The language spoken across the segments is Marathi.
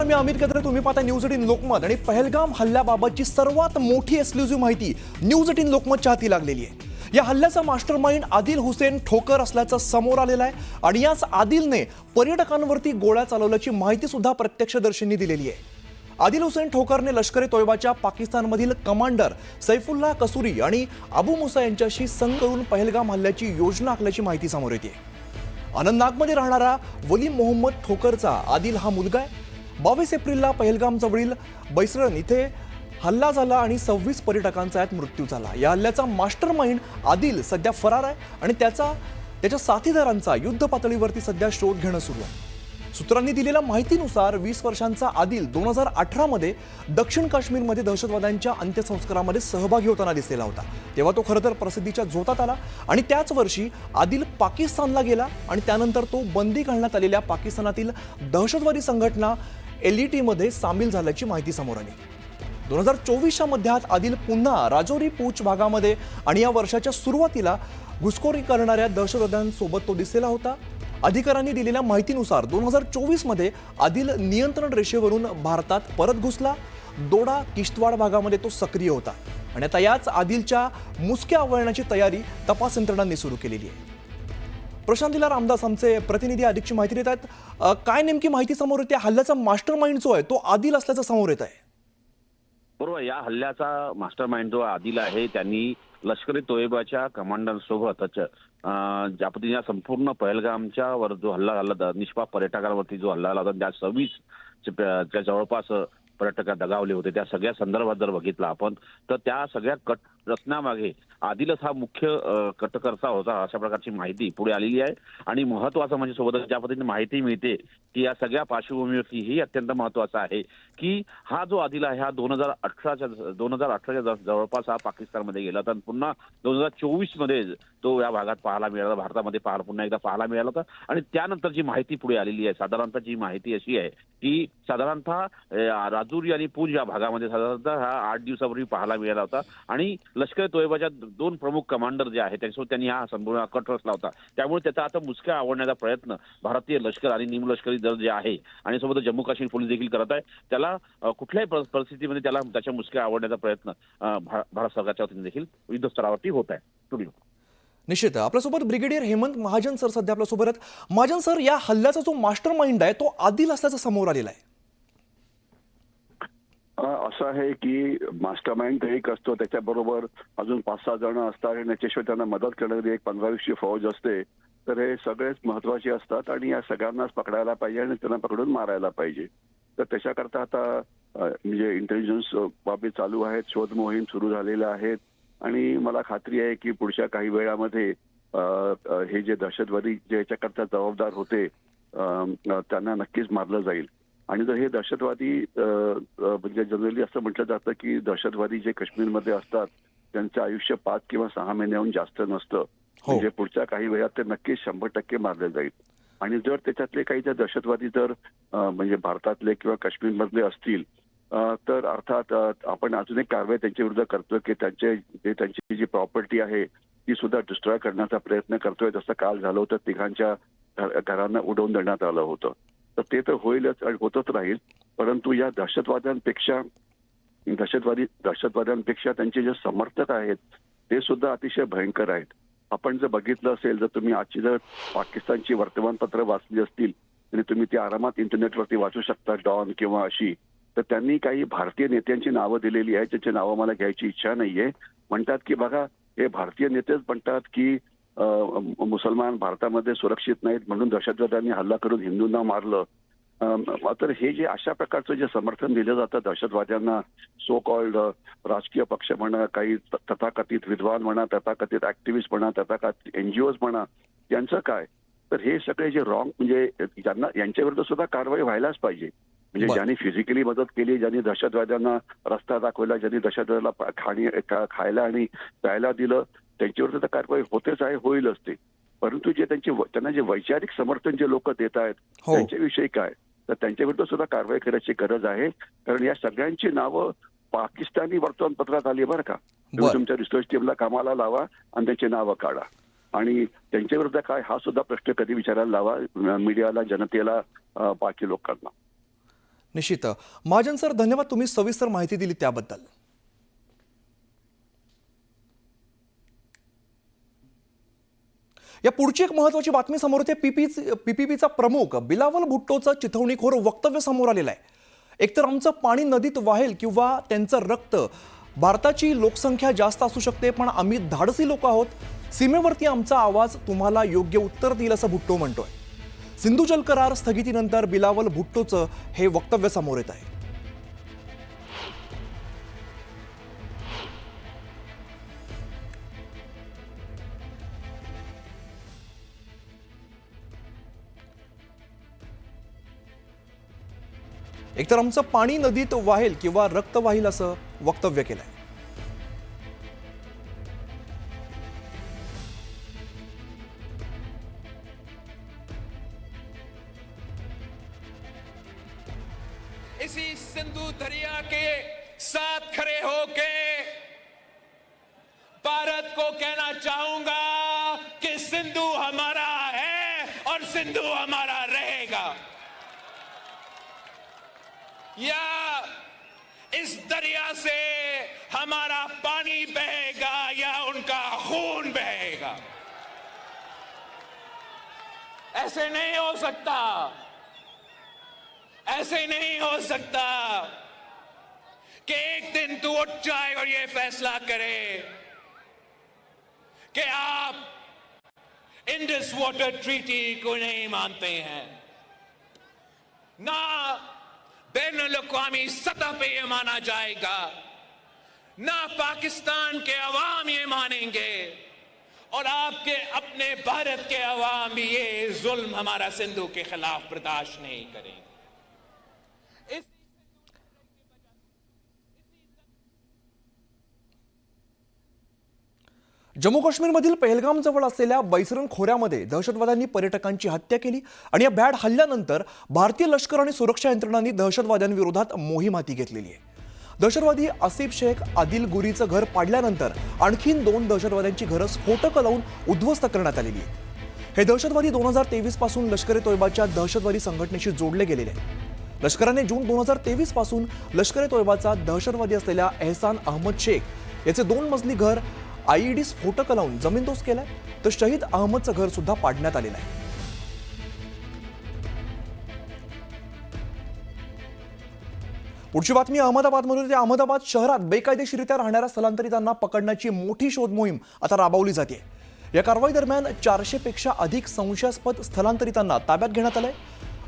मी अमित कत्रे, तुम्ही पाहता न्यूज 18 लोकमत आणि पहलगाम हल्ल्याबाबतची सर्वात मोठी एक्सक्लुझिव्ह माहिती न्यूज 18 लोकमतच्या हाती लागलेली आहे। या हल्ल्याचा मास्टरमाइंड आदिल हुसेन ठोकर असल्याचं समोर आलेलं आहे आणि याच आदिलने पर्यटकांवरती गोळ्या चालवल्याची माहिती सुद्धा प्रत्यक्षदर्शींनी दिलेली आहे। आदिल हुसेन ठोकरने लष्कर ए तोयबाच्या पाकिस्तानमधील कमांडर सैफुल्लाह कसुरी आणि अबू मुसा यांच्याशी संग करून पहलगाम हल्ल्याची योजना आखल्याची माहिती समोर येते। अनंतनागमध्ये राहणारा वलीम मोहम्मद ठोकरचा आदिल हा मुलगा आहे। 22 एप्रिलला पहलगाम जवळील बैसरण इथे हल्ला झाला आणि 26 पर्यटकांचा यात मृत्यू झाला। या हल्ल्याचा मास्टरमाइंड आदिल सध्या फरार आहे आणि त्याच्या साथीदारांचा युद्ध पातळीवरती सध्या शोध घेणं सुरू आहे। सूत्रांनी दिलेल्या माहितीनुसार 20 वर्षांचा आदिल 2018 मध्ये दक्षिण काश्मीरमध्ये दहशतवाद्यांच्या अंत्यसंस्कारामध्ये सहभागी होताना दिसलेला होता। तेव्हा तो खरं तर प्रसिद्धीच्या झोतात आला आणि त्याच वर्षी आदिल पाकिस्तानला गेला आणि त्यानंतर तो बंदी घालण्यात आलेल्या पाकिस्तानातील दहशतवादी संघटना LET मध्ये सामील झाल्याची माहिती समोर आली। 2024च्या मध्यात आदिल पुन्हा राजौरी पूंछ भागामध्ये आणि या वर्षाच्या सुरुवातीला घुसखोरी करणाऱ्या दहशतवाद्यांसोबत तो दिसलेला होता। अधिकाऱ्यांनी दिलेल्या माहितीनुसार 2024 मध्ये आदिल नियंत्रण रेषेवरून भारतात परत घुसला। दोडा किश्तवाड भागामध्ये तो सक्रिय होता आणि आता याच आदिलच्या मुसक्या आवळण्याची तयारी तपास यंत्रणांनी सुरू केलेली आहे। प्रशांतीला रामदास आमचे प्रतिनिधी अधिकची माहिती देत आहेत। काय नेमकी माहिती समोर येते? हल्ल्याचा मास्टरमाइंड जो आहे तो आदिल असल्याचं समोर येत आहे। बरोबर, या हल्ल्याचा मास्टरमाइंड जो आदिल आहे त्यांनी लष्कर ए तोयबाच्या कमांडर सोबतच ज्या पद्धतीने संपूर्ण पहलगामच्या वर जो हल्ला झाला, निष्पाप पर्यटकांवरती जो हल्ला झाला, त्या 26 जवळपास पर्यटक दगावले होते, त्या सगळ्या संदर्भात जर बघितलं आपण तर त्या सगळ्या कट रचण्यामागे आदिलच हा मुख्य कटकर्ता होता अशा प्रकारची माहिती पुढे आलेली आहे। आणि महत्वाचं म्हणजे सोबतच ज्या पद्धतीने माहिती मिळते की या सगळ्या पार्श्वभूमीवरती ही अत्यंत महत्वाचं आहे की हा जो आदिल आहे हा 2018च्या जवळपास हा पाकिस्तानमध्ये गेला तर पुन्हा 2024 मध्ये तो या भागात पाहायला मिळाला, भारतामध्ये पुन्हा एकदा पाहायला मिळाला होता। आणि त्यानंतर जी माहिती पुढे आलेली आहे, साधारणतः जी माहिती अशी आहे की साधारणतः राजौरी आणि पूंछ या भागामध्ये साधारणतः हा 8 दिवसापूर्वी पाहायला मिळाला होता आणि लष्कर ए तोयबाच्या 2 प्रमुख कमांडर जे आहेत त्यांच्यासोबत त्यांनी हा संपूर्ण कट रचला होता। त्यामुळे त्याचा आता मुसक्या आवडण्याचा प्रयत्न भारतीय लष्कर आणि निमलष्करी दल जे आहे आणि सोबतच जम्मू काश्मीर पोलीस देखील करत आहे। त्याला कुठल्याही परिस्थितीमध्ये त्याच्या मुसक्या आवडण्याचा प्रयत्न भारत सरकारच्या वतीने देखील युद्ध स्तरावरती होत आहे। स्टुडिओ निश्चित आपल्यासोबत ब्रिगेडियर हेमंत महाजन सर सध्या आपल्यासोबत आहेत। महाजन सर, या हल्ल्याचा जो मास्टरमाइंड आहे तो आदिल असल्याचं समोर आलेला आहे। असं आहे की मास्टरमाइंड एक असतो, त्याच्याबरोबर अजून 5-6 जण असतात आणि त्याच्याशिवाय त्यांना मदत करणारी एक 15-20 फौज असते। तर हे सगळेच महत्वाचे असतात आणि या सगळ्यांनाच पकडायला पाहिजे आणि त्यांना पकडून मारायला पाहिजे। तर त्याच्याकरता आता म्हणजे इंटेलिजन्स बाबी चालू आहेत, शोध मोहीम सुरू झालेल्या आहेत आणि मला खात्री आहे की पुढच्या काही वेळामध्ये हे जे दहशतवादी जे याच्याकरता जबाबदार होते त्यांना नक्कीच मारलं जाईल। आणि जर हे दहशतवादी म्हणजे जनरली असं म्हटलं जातं की दहशतवादी जे काश्मीरमध्ये असतात त्यांचं आयुष्य 5 किंवा 6 महिन्याहून जास्त नसतं, म्हणजे पुढच्या काही वेळात ते नक्कीच 100% मारले जाईल। आणि जर त्याच्यातले काही जर दहशतवादी जर म्हणजे भारतातले किंवा काश्मीरमधले असतील तर अर्थात आपण अजून एक कारवाई त्यांच्या विरुद्ध करतोय की त्यांची जी प्रॉपर्टी आहे ती सुद्धा डिस्ट्रॉय करण्याचा प्रयत्न करतोय। जसं काल झालं होतं, 3 घरांना उडवून देण्यात आलं होतं। तर ते तर होईलच आणि होतच राहील, परंतु या दहशतवाद्यांपेक्षा त्यांचे जे समर्थक आहेत ते सुद्धा अतिशय भयंकर आहेत। आपण जर बघितलं असेल, जर तुम्ही आजची जर पाकिस्तानची वर्तमानपत्र वाचली असतील आणि तुम्ही ती आरामात इंटरनेटवरती वाचू शकता, डॉन किंवा अशी, तर त्यांनी काही भारतीय नेत्यांची नावं दिलेली आहेत ज्याची नावं मला घ्यायची इच्छा नाहीये। म्हणतात की बघा, हे भारतीय नेतेच म्हणतात की मुसलमान भारतामध्ये सुरक्षित नाहीत म्हणून दहशतवाद्यांनी हल्ला करून हिंदूंना मारलं। तर हे जे अशा प्रकारचं जे समर्थन दिलं जातं दहशतवाद्यांना, सो कॉल्ड राजकीय पक्ष म्हणा, काही तथाकथित विद्वान म्हणा, तथाकथित ऍक्टिव्हिस्ट म्हणा, तथाकथित NGOज म्हणा, यांचं काय? तर हे सगळे जे रॉंग म्हणजे ज्यांना यांच्याविरुद्ध सुद्धा कारवाई व्हायलाच पाहिजे। म्हणजे ज्यांनी फिजिकली मदत केली, ज्यांनी दहशतवाद्यांना रस्ता दाखवला, ज्यांनी दहशतवाद्याला खायला आणि प्यायला दिलं, त्यांच्याविरुद्ध तर कारवाई होतेच आहे, होईलच ते। परंतु जे त्यांना जे वैचारिक समर्थन जे लोक देत आहेत त्यांच्याविषयी काय, तर त्यांच्याविरुद्ध सुद्धा कारवाई करायची गरज आहे। कारण या सगळ्यांची नावं पाकिस्तानी वर्तमानपत्रात आली बरं का। तुम्ही तुमच्या रिसर्च टीमला कामाला लावा आणि त्यांची नावं काढा आणि त्यांच्याविरुद्ध काय हा सुद्धा प्रश्न कधी विचारायला लावा मीडियाला, जनतेला, बाकी लोकांना। निश्चित महाजन सर, धन्यवाद, तुम्ही सविस्तर माहिती दिली त्याबद्दल. या पुढची एक महत्त्वाची बातमी समोर येते. पीपीपीचा प्रमुख बिलावल भुट्टोचं चिथावणीखोर वक्तव्य समोर आलेलं आहे. एकतर आमचं पाणी नदीत वाहेल किंवा त्यांचं रक्त, भारताची लोकसंख्या जास्त असू शकते पण आम्ही धाडसी लोक आहोत, सीमेवरती आमचा आवाज तुम्हाला योग्य उत्तर देईल असं भुट्टो म्हणतोय. सिंधू जल करार स्थगितीनंतर बिलावल भुट्टोचं हे वक्तव्य समोर येत आहे. एकतर आमचं पाणी नदीत वाहेल किंवा रक्त वाहील असं वक्तव्य केलंय. इसी सिंधु दरिया के साथ खड़े होके भारत को कहना चाहूंगा कि सिंधु हमारा है और सिंधु हमारा रहेगा. या इस दरिया से हमारा पानी बहेगा या उनका खून बहेगा. ऐसे नहीं हो सकता, ऐसे नहीं हो सकता कि एक दिन तू उठ जाए और ये फैसला करे कि आप इंडस वाटर ट्रीटी को नहीं मानते हैं. ना बैनुल-अक़वामी सतह पे ये माना जाएगा, ना पाकिस्तान के अवाम ये मानेंगे और आपके अपने भारत के अवाम भी ये जुल्म हमारा सिंधु के खिलाफ बर्दाश्त नहीं करेंगे. जम्मू काश्मीरमधील पहलगाम जवळ असलेल्या बैसरन खोऱ्यामध्ये दहशतवाद्यांनी पर्यटकांची हत्या केली आणि या भ्याड हल्ल्यानंतर भारतीय लष्कर आणि सुरक्षा यंत्रणांनी दहशतवाद्यांविरोधात मोहीम हाती घेतलेली आहे. दहशतवादी आसिफ शेख आदिल गुरीचं घर पाडल्यानंतर आणखीन 2 दहशतवाद्यांची घरं स्फोटकं लावून उद्ध्वस्त करण्यात आलेली आहे. हे दहशतवादी 2023 पासून लष्कर-ए-तोयबाच्या दहशतवादी संघटनेशी जोडले गेलेले आहेत. लष्कराने जून 2023 पासून लष्कर-ए-तोयबाचा दहशतवादी असलेल्या एहसान अहमद शेख याचे 2 मजली घर आयईडी स्फोटकं लावून जमीनदोस्त केलाय, तर शहीद अहमदचं घर सुद्धा पाडण्यात आलेलं आहे. पुढची बातमी अहमदाबादमधून येते. अहमदाबाद शहरात बेकायदेशीरित्या राहणाऱ्या स्थलांतरितांना पकडण्याची मोठी शोध मोहीम आता राबवली जाते. या कारवाई दरम्यान 400 पेक्षा अधिक संशयास्पद स्थलांतरितांना ताब्यात घेण्यात आलंय.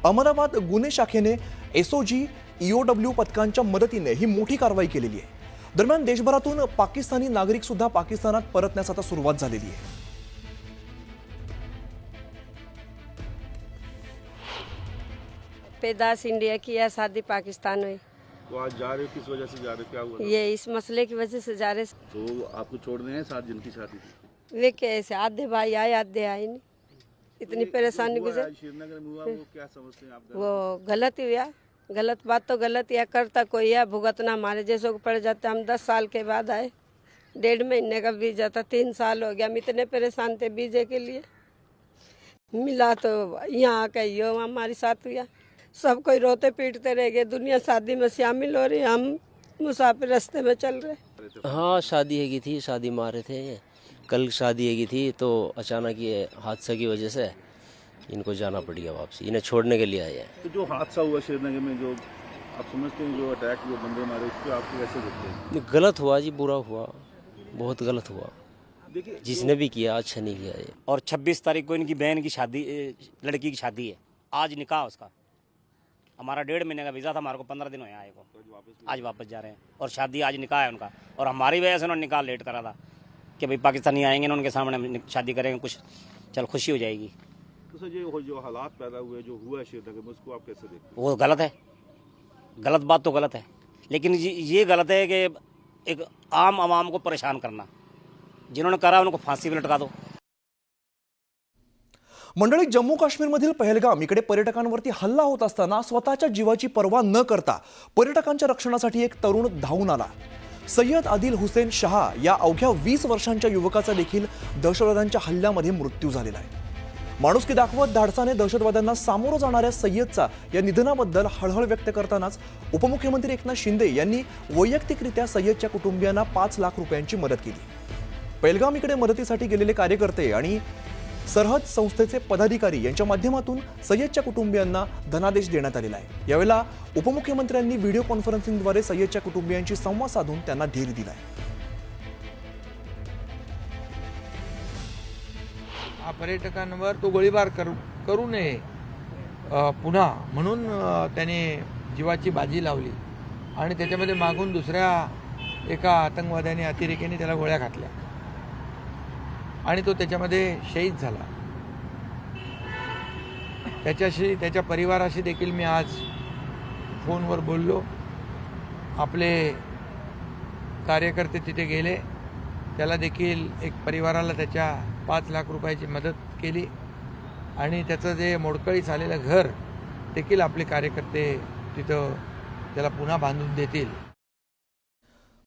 अहमदाबाद गुन्हे शाखेने एसओजी ईओडब्ल्यू पथकांच्या मदतीने ही मोठी कारवाई केलेली आहे. दरम्यान देशभरातून पाकिस्तानी नागरिक सुद्धा पाकिस्तानात परतण्यास आता सुरुवात झालेली आहे. पैदाश इंडिया की है, शादी पाकिस्तान में. तो आज जा रहे हो, किस वजह से जा रहे हो, क्या हुआ? ये इस मसले की वजह से जा रहे. तो आपको छोड़ने हैं साथ जिनकी शादी थी? वे कैसे आधे भाई आए आधे आए नहीं, इतनी परेशानी गुजर. श्रीनगर में हुआ, वो क्या समझते हैं आप? वो गलत हुआ, गलत बात तो गलत या करता कोई है, भुगतना हमारे जैसों को पड़ जाता. हम 10 साल के बाद आए, 1.5 महीने का वीजा था, 3 साल हो गया. हम इतने परेशान थे वीजे के लिए. मिला तो यहाँ आके यो हमारे साथ हुआ. सब कोई रोते पीटते रह गए. दुनिया शादी में शामिल हो रही, हम मुसाफिर रास्ते में चल रहे. हाँ, शादी हैगी थी, शादी में आ रहे थे. कल शादी हैगी थी तो अचानक ये हादसा की वजह से इनको जाना पड़ गया वापसी. इन्हें छोड़ने के लिए आए हैं. तो जो हादसा हुआ श्रीनगर में, जो आप समझते हैं जो अटैक हुआ, बंदे मारे, उस पर आपको कैसे देखते हैं? गलत हुआ जी, बुरा हुआ, बहुत गलत हुआ. देखिए, जिसने भी किया अच्छा नहीं किया ये. और 26 तारीख को इनकी बहन की शादी, लड़की की शादी है. आज निकाह उसका. हमारा 1.5 महीने का वीज़ा था, हमारे को 15 दिन हुए आए को. आज वापस जा रहे हैं और शादी आज निकाह है उनका. और हमारी वजह से उन्होंने निकाह लेट करा था कि भाई पाकिस्तानी आएंगे ना, उनके सामने हम शादी करेंगे, कुछ चल खुशी हो जाएगी. तो सर जो हालात पैदा हुए, जो हुआ श्रीनगर में, उसको आप कैसे देखते हैं? वो गलत है, गलत बात तो गलत है, लेकिन ये गलत है कि एक आम आवाम को परेशान करना. जिन्होंने करा उनको फांसी पर लटका दो. मंडळी, जम्मू काश्मीरमधील पहलगाम इकडे पर्यटकांवरती हल्ला होत असताना स्वतःच्या जीवाची पर्वा न करता पर्यटकांच्या रक्षणासाठी एक तरुण धावून आला. सय्यद आदिल हुसेन शहा या अवघ्या 20 वर्षांच्या युवकाचा देखील दहशतवाद्यांच्या हल्ल्यामध्ये मृत्यू झालेला आहे. माणुसकी दाखवत धाडसाने दहशतवाद्यांना सामोरं जाणाऱ्या सय्यदचा या निधनाबद्दल हळहळ व्यक्त करतानाच उपमुख्यमंत्री एकनाथ शिंदे यांनी वैयक्तिकरित्या सय्यदच्या कुटुंबियांना 5 लाख रुपयांची मदत केली। पहलगाम मदतीसाठी गेलेले कार्यकर्ते आणि सरहद संस्थेचे पदाधिकारी यांच्या माध्यमातून सय्यदच्या कुटुंबियांना धनादेश देण्यात आलेला आहे। यावेळेला उपमुख्यमंत्र्यांनी व्हिडिओ कॉन्फरन्सिंगद्वारे सय्यदच्या कुटुंबियांशी संवाद साधून त्यांना धीर दिलाय। पर्यटकांवर तो गोळीबार करू नये पुन्हा म्हणून त्याने जीवाची बाजी लावली आणि त्याच्यामध्ये मागून दुसऱ्या एका आतंकवाद्याने अतिरेक्याने त्याला गोळ्या घातल्या आणि तो त्याच्यामध्ये शहीद झाला। त्याच्याशी त्याच्या परिवाराशी देखील मी आज फोनवर बोललो। आपले कार्यकर्ते तिथे गेले, त्याला देखील एक परिवाराला त्याच्या 5 लाख रुपयाची मदत केली आणि त्याचं जे मोडकळीस आलेलं घर देखील आपले कार्यकर्ते तिथं त्याला पुन्हा बांधून देतील।